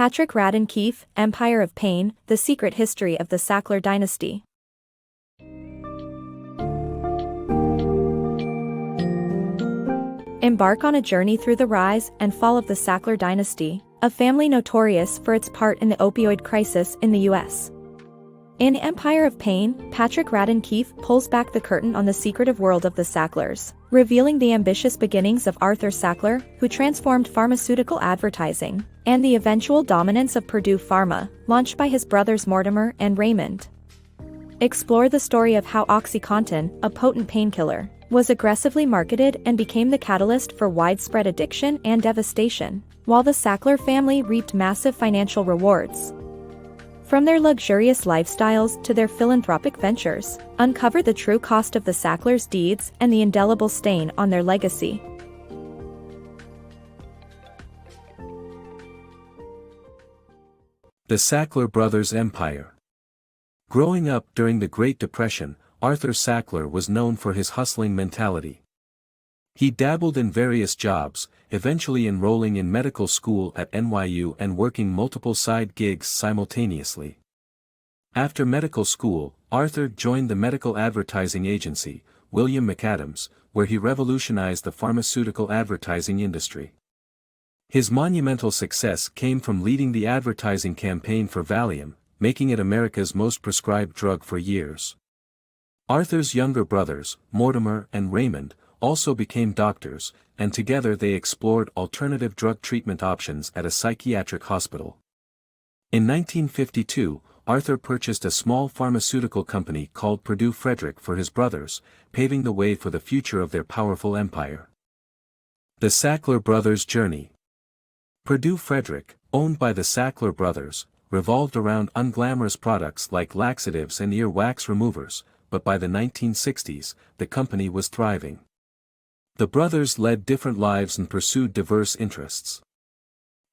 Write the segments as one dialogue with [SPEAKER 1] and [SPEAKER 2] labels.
[SPEAKER 1] Patrick Radden Keefe, Empire of Pain, The Secret History of the Sackler Dynasty. Embark on a journey through the rise and fall of the Sackler dynasty, a family notorious for its part in the opioid crisis in the U.S. In Empire of Pain, Patrick Radden Keefe pulls back the curtain on the secretive world of the Sacklers, revealing the ambitious beginnings of Arthur Sackler, who transformed pharmaceutical advertising, and the eventual dominance of Purdue Pharma, launched by his brothers Mortimer and Raymond. Explore the story of how OxyContin, a potent painkiller, was aggressively marketed and became the catalyst for widespread addiction and devastation, while the Sackler family reaped massive financial rewards. From their luxurious lifestyles to their philanthropic ventures, uncover the true cost of the Sacklers' deeds and the indelible stain on their legacy.
[SPEAKER 2] The Sackler brothers' empire. Growing up during the Great Depression, Arthur Sackler was known for his hustling mentality. He dabbled in various jobs, eventually enrolling in medical school at NYU and working multiple side gigs simultaneously. After medical school, Arthur joined the medical advertising agency, William McAdams, where he revolutionized the pharmaceutical advertising industry. His monumental success came from leading the advertising campaign for Valium, making it America's most prescribed drug for years. Arthur's younger brothers, Mortimer and Raymond, also became doctors, and together they explored alternative drug treatment options at a psychiatric hospital. In 1952, Arthur purchased a small pharmaceutical company called Purdue Frederick for his brothers, paving the way for the future of their powerful empire. The Sackler brothers' journey. Purdue Frederick, owned by the Sackler brothers, revolved around unglamorous products like laxatives and ear-wax removers, but by the 1960s, the company was thriving. The brothers led different lives and pursued diverse interests.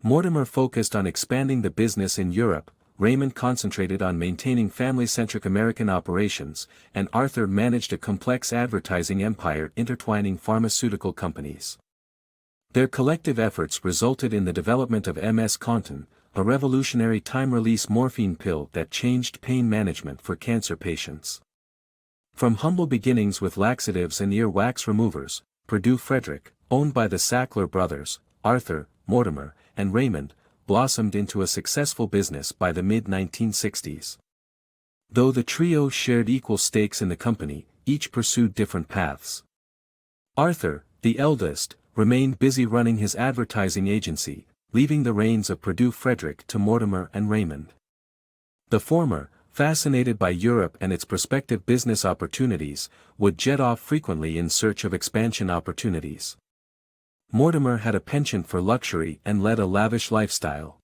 [SPEAKER 2] Mortimer focused on expanding the business in Europe, Raymond concentrated on maintaining family-centric American operations, and Arthur managed a complex advertising empire intertwining pharmaceutical companies. Their collective efforts resulted in the development of OxyContin, a revolutionary time-release morphine pill that changed pain management for cancer patients. From humble beginnings with laxatives and ear-wax removers, Purdue Frederick, owned by the Sackler brothers, Arthur, Mortimer, and Raymond, blossomed into a successful business by the mid-1960s. Though the trio shared equal stakes in the company, each pursued different paths. Arthur, the eldest, remained busy running his advertising agency, leaving the reins of Purdue Frederick to Mortimer and Raymond. The former, fascinated by Europe and its prospective business opportunities, would jet off frequently in search of expansion opportunities. Mortimer had a penchant for luxury and led a lavish lifestyle.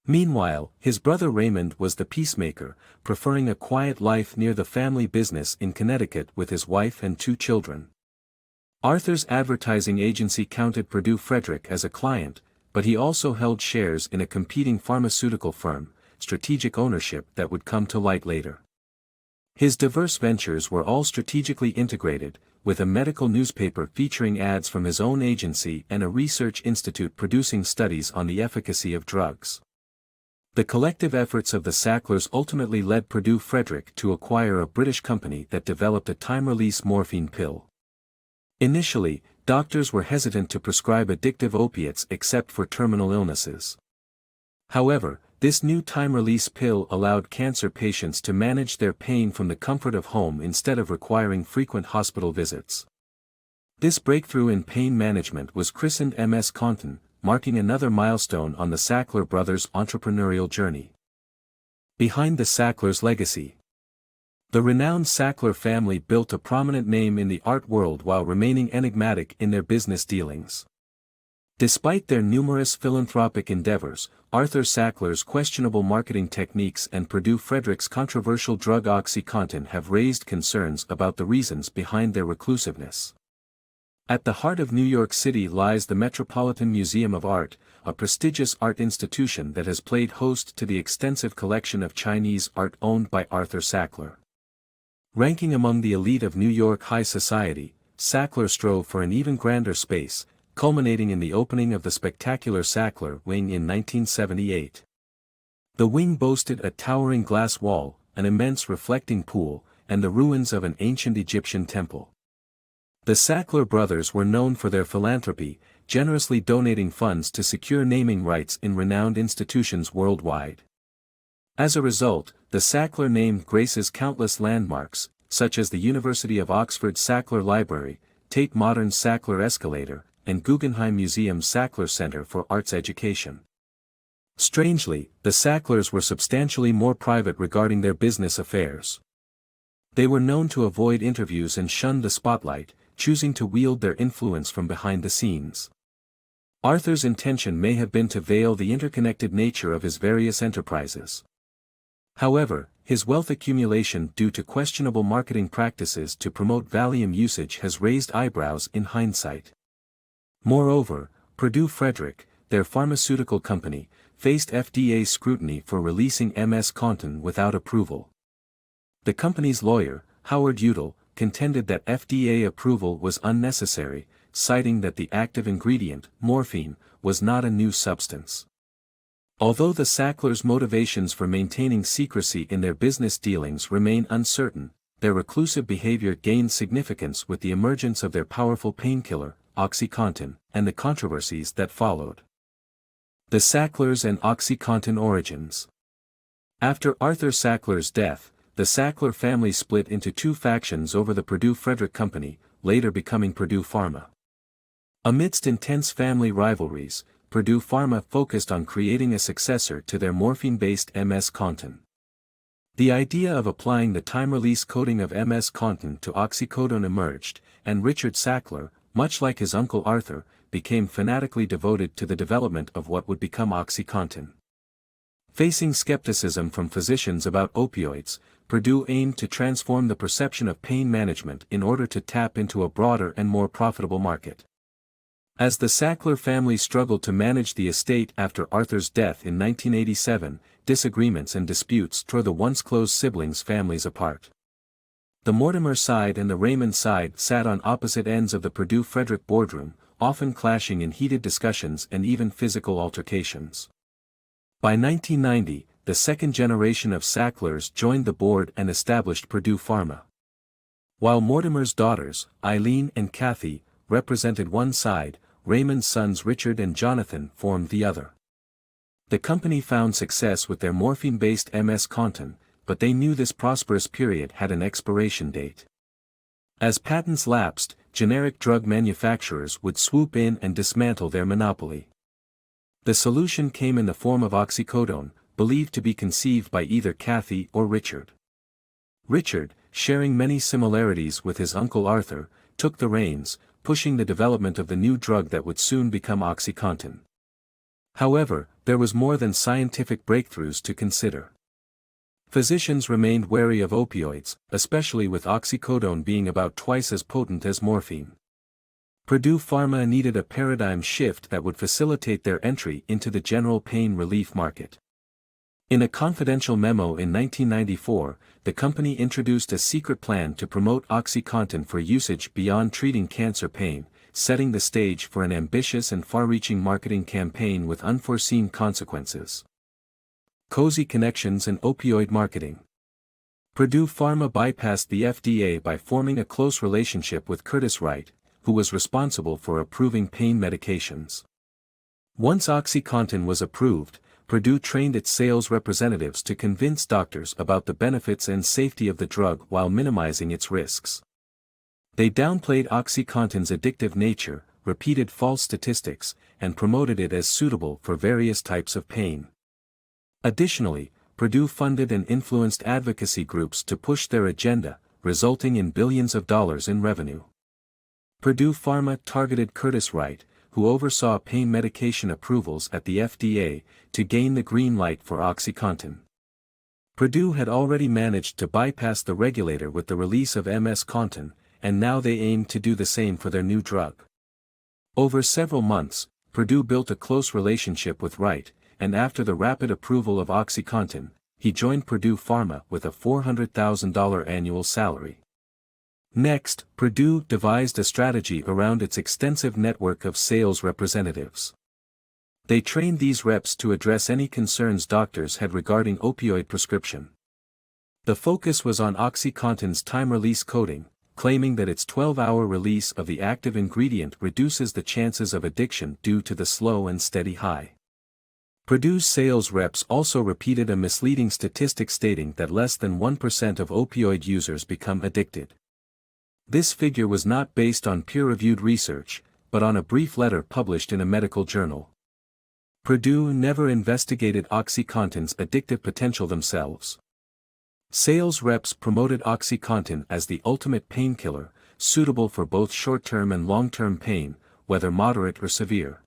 [SPEAKER 2] Meanwhile, his brother Raymond was the peacemaker, preferring a quiet life near the family business in Connecticut with his wife and 2 children. Arthur's advertising agency counted Purdue Frederick as a client, but he also held shares in a competing pharmaceutical firm, strategic ownership that would come to light later. His diverse ventures were all strategically integrated, with a medical newspaper featuring ads from his own agency and a research institute producing studies on the efficacy of drugs. The collective efforts of the Sacklers ultimately led Purdue Frederick to acquire a British company that developed a time-release morphine pill. Initially, doctors were hesitant to prescribe addictive opiates except for terminal illnesses. However, this new time-release pill allowed cancer patients to manage their pain from the comfort of home instead of requiring frequent hospital visits. This breakthrough in pain management was christened OxyContin, marking another milestone on the Sackler brothers' entrepreneurial journey. Behind the Sacklers' legacy. The renowned Sackler family built a prominent name in the art world while remaining enigmatic in their business dealings. Despite their numerous philanthropic endeavors, Arthur Sackler's questionable marketing techniques and Purdue Frederick's controversial drug OxyContin have raised concerns about the reasons behind their reclusiveness. At the heart of New York City lies the Metropolitan Museum of Art, a prestigious art institution that has played host to the extensive collection of Chinese art owned by Arthur Sackler. Ranking among the elite of New York high society, Sackler strove for an even grander space, culminating in the opening of the spectacular Sackler wing in 1978. The wing boasted a towering glass wall, an immense reflecting pool, and the ruins of an ancient Egyptian temple. The Sackler brothers were known for their philanthropy, generously donating funds to secure naming rights in renowned institutions worldwide. As a result, the Sackler name graces countless landmarks, such as the University of Oxford's Sackler Library, Tate Modern's Sackler Escalator, and Guggenheim Museum's Sackler Center for Arts Education. Strangely, the Sacklers were substantially more private regarding their business affairs. They were known to avoid interviews and shun the spotlight, choosing to wield their influence from behind the scenes. Arthur's intention may have been to veil the interconnected nature of his various enterprises. However, his wealth accumulation due to questionable marketing practices to promote Valium usage has raised eyebrows in hindsight. Moreover, Purdue Frederick, their pharmaceutical company, faced FDA scrutiny for releasing OxyContin without approval. The company's lawyer, Howard Udall, contended that FDA approval was unnecessary, citing that the active ingredient, morphine, was not a new substance. Although the Sacklers' motivations for maintaining secrecy in their business dealings remain uncertain, their reclusive behavior gained significance with the emergence of their powerful painkiller, OxyContin, and the controversies that followed. The Sacklers and OxyContin origins. After Arthur Sackler's death, the Sackler family split into two factions over the Purdue Frederick Company, later becoming Purdue Pharma. Amidst intense family rivalries, Purdue Pharma focused on creating a successor to their morphine-based OxyContin. The idea of applying the time-release coating of OxyContin to oxycodone emerged, and Richard Sackler, much like his uncle Arthur, became fanatically devoted to the development of what would become OxyContin. Facing skepticism from physicians about opioids, Purdue aimed to transform the perception of pain management in order to tap into a broader and more profitable market. As the Sackler family struggled to manage the estate after Arthur's death in 1987, disagreements and disputes tore the once-close siblings' families apart. The Mortimer side and the Raymond side sat on opposite ends of the Purdue Frederick boardroom, often clashing in heated discussions and even physical altercations. By 1990, the second generation of Sacklers joined the board and established Purdue Pharma. While Mortimer's daughters, Eileen and Kathy, represented one side, Raymond's sons Richard and Jonathan formed the other. The company found success with their morphine-based OxyContin, but they knew this prosperous period had an expiration date. As patents lapsed, generic drug manufacturers would swoop in and dismantle their monopoly. The solution came in the form of oxycodone, believed to be conceived by either Kathy or Richard. Richard, sharing many similarities with his uncle Arthur, took the reins, pushing the development of the new drug that would soon become OxyContin. However, there was more than scientific breakthroughs to consider. Physicians remained wary of opioids, especially with oxycodone being about twice as potent as morphine. Purdue Pharma needed a paradigm shift that would facilitate their entry into the general pain relief market. In a confidential memo in 1994, the company introduced a secret plan to promote OxyContin for usage beyond treating cancer pain, setting the stage for an ambitious and far-reaching marketing campaign with unforeseen consequences. Cozy connections and opioid marketing. Purdue Pharma bypassed the FDA by forming a close relationship with Curtiss Wright, who was responsible for approving pain medications. Once OxyContin was approved, Purdue trained its sales representatives to convince doctors about the benefits and safety of the drug while minimizing its risks. They downplayed OxyContin's addictive nature, repeated false statistics, and promoted it as suitable for various types of pain. Additionally, Purdue funded and influenced advocacy groups to push their agenda, resulting in billions of dollars in revenue. Purdue Pharma targeted Curtiss Wright, who oversaw pain medication approvals at the FDA, to gain the green light for OxyContin. Purdue had already managed to bypass the regulator with the release of OxyContin, and now they aimed to do the same for their new drug. Over several months, Purdue built a close relationship with Wright, and after the rapid approval of OxyContin, he joined Purdue Pharma with a $400,000 annual salary. Next, Purdue devised a strategy around its extensive network of sales representatives. They trained these reps to address any concerns doctors had regarding opioid prescription. The focus was on OxyContin's time-release coating, claiming that its 12-hour release of the active ingredient reduces the chances of addiction due to the slow and steady high. Purdue's sales reps also repeated a misleading statistic stating that less than 1% of opioid users become addicted. This figure was not based on peer-reviewed research, but on a brief letter published in a medical journal. Purdue never investigated OxyContin's addictive potential themselves. Sales reps promoted OxyContin as the ultimate painkiller, suitable for both short-term and long-term pain, whether moderate or severe.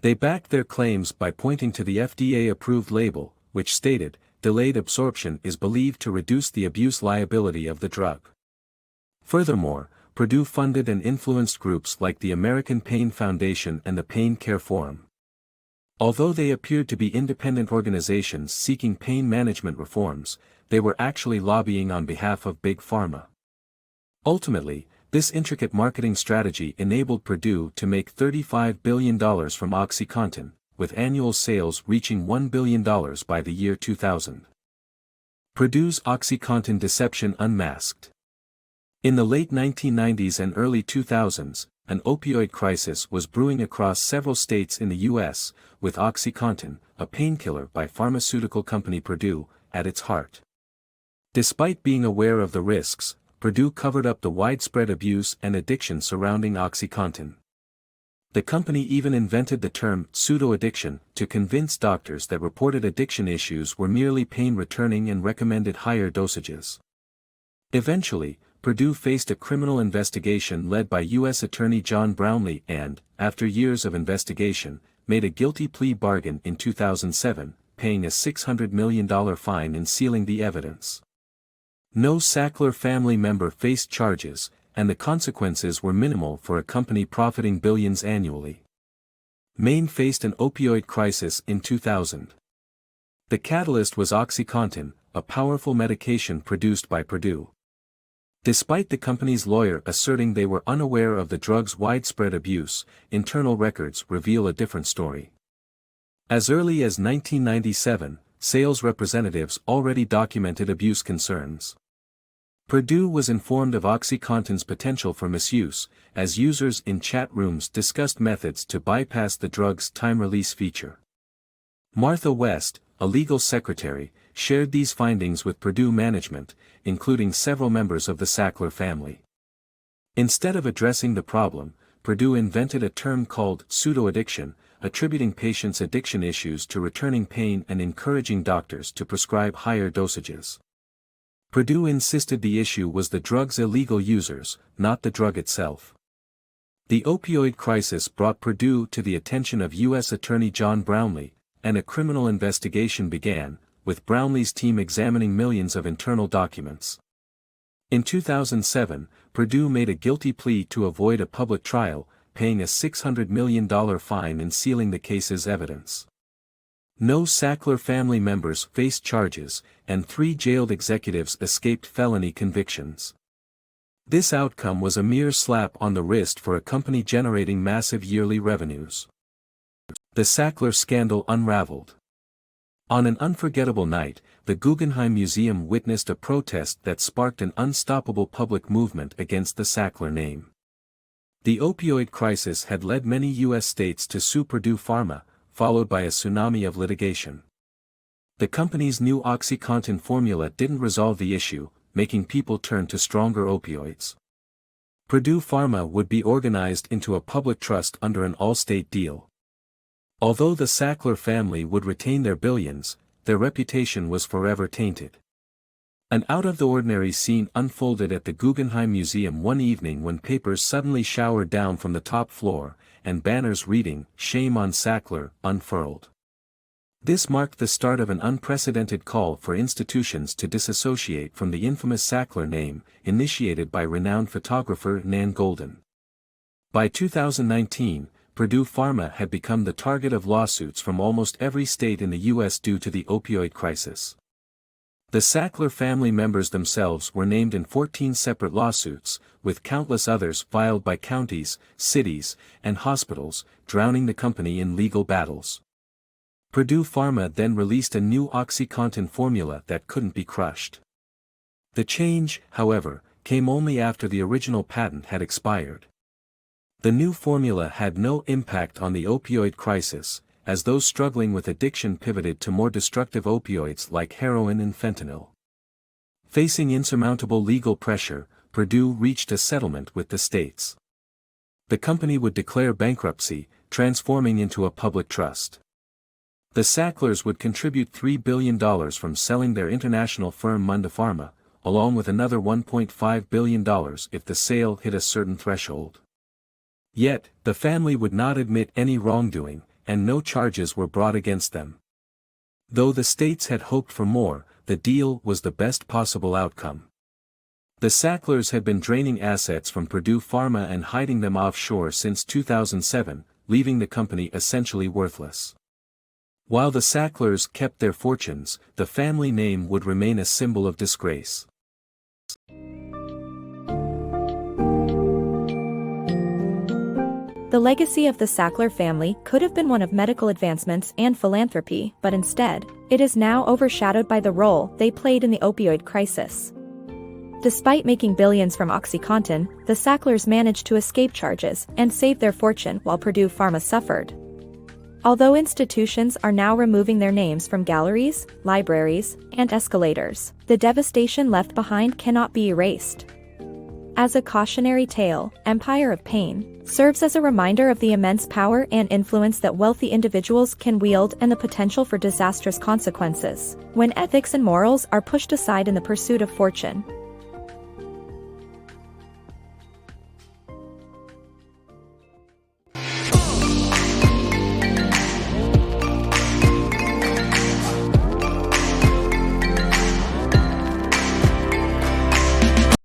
[SPEAKER 2] They backed their claims by pointing to the FDA-approved label, which stated, "Delayed absorption is believed to reduce the abuse liability of the drug." Furthermore, Purdue funded and influenced groups like the American Pain Foundation and the Pain Care Forum. Although they appeared to be independent organizations seeking pain management reforms, they were actually lobbying on behalf of Big Pharma. Ultimately, this intricate marketing strategy enabled Purdue to make $35 billion from OxyContin, with annual sales reaching $1 billion by the year 2000. Purdue's OxyContin deception unmasked. In the late 1990s and early 2000s, an opioid crisis was brewing across several states in the U.S., with OxyContin, a painkiller by pharmaceutical company Purdue, at its heart. Despite being aware of the risks, Purdue covered up the widespread abuse and addiction surrounding OxyContin. The company even invented the term pseudo-addiction to convince doctors that reported addiction issues were merely pain returning and recommended higher dosages. Eventually, Purdue faced a criminal investigation led by U.S. Attorney John Brownlee and, after years of investigation, made a guilty plea bargain in 2007, paying a $600 million fine and sealing the evidence. No Sackler family member faced charges, and the consequences were minimal for a company profiting billions annually. Maine faced an opioid crisis in 2000. The catalyst was OxyContin, a powerful medication produced by Purdue. Despite the company's lawyer asserting they were unaware of the drug's widespread abuse, internal records reveal a different story. As early as 1997, sales representatives already documented abuse concerns. Purdue was informed of OxyContin's potential for misuse, as users in chat rooms discussed methods to bypass the drug's time-release feature. Martha West, a legal secretary, shared these findings with Purdue management, including several members of the Sackler family. Instead of addressing the problem, Purdue invented a term called pseudo-addiction, attributing patients' addiction issues to returning pain and encouraging doctors to prescribe higher dosages. Purdue insisted the issue was the drug's illegal users, not the drug itself. The opioid crisis brought Purdue to the attention of U.S. Attorney John Brownlee, and a criminal investigation began, with Brownlee's team examining millions of internal documents. In 2007, Purdue made a guilty plea to avoid a public trial, paying a $600 million fine and sealing the case's evidence. No Sackler family members faced charges, and 3 jailed executives escaped felony convictions. This outcome was a mere slap on the wrist for a company generating massive yearly revenues. The Sackler scandal unraveled. On an unforgettable night, the Guggenheim Museum witnessed a protest that sparked an unstoppable public movement against the Sackler name. The opioid crisis had led many U.S. states to sue Purdue Pharma, followed by a tsunami of litigation. The company's new OxyContin formula didn't resolve the issue, making people turn to stronger opioids. Purdue Pharma would be organized into a public trust under an all-state deal. Although the Sackler family would retain their billions, their reputation was forever tainted. An out-of-the-ordinary scene unfolded at the Guggenheim Museum one evening when papers suddenly showered down from the top floor, and banners reading, "Shame on Sackler," unfurled. This marked the start of an unprecedented call for institutions to disassociate from the infamous Sackler name, initiated by renowned photographer Nan Goldin. By 2019, Purdue Pharma had become the target of lawsuits from almost every state in the U.S. due to the opioid crisis. The Sackler family members themselves were named in 14 separate lawsuits, with countless others filed by counties, cities, and hospitals, drowning the company in legal battles. Purdue Pharma then released a new OxyContin formula that couldn't be crushed. The change, however, came only after the original patent had expired. The new formula had no impact on the opioid crisis, as those struggling with addiction pivoted to more destructive opioids like heroin and fentanyl. Facing insurmountable legal pressure, Purdue reached a settlement with the states. The company would declare bankruptcy, transforming into a public trust. The Sacklers would contribute $3 billion from selling their international firm Mundipharma, along with another $1.5 billion if the sale hit a certain threshold. Yet, the family would not admit any wrongdoing, and no charges were brought against them. Though the states had hoped for more, the deal was the best possible outcome. The Sacklers had been draining assets from Purdue Pharma and hiding them offshore since 2007, leaving the company essentially worthless. While the Sacklers kept their fortunes, the family name would remain a symbol of disgrace.
[SPEAKER 1] The legacy of the Sackler family could have been one of medical advancements and philanthropy, but instead, it is now overshadowed by the role they played in the opioid crisis. Despite making billions from OxyContin, the Sacklers managed to escape charges and save their fortune while Purdue Pharma suffered. Although institutions are now removing their names from galleries, libraries, and escalators, the devastation left behind cannot be erased. As a cautionary tale, Empire of Pain serves as a reminder of the immense power and influence that wealthy individuals can wield and the potential for disastrous consequences when ethics and morals are pushed aside in the pursuit of fortune.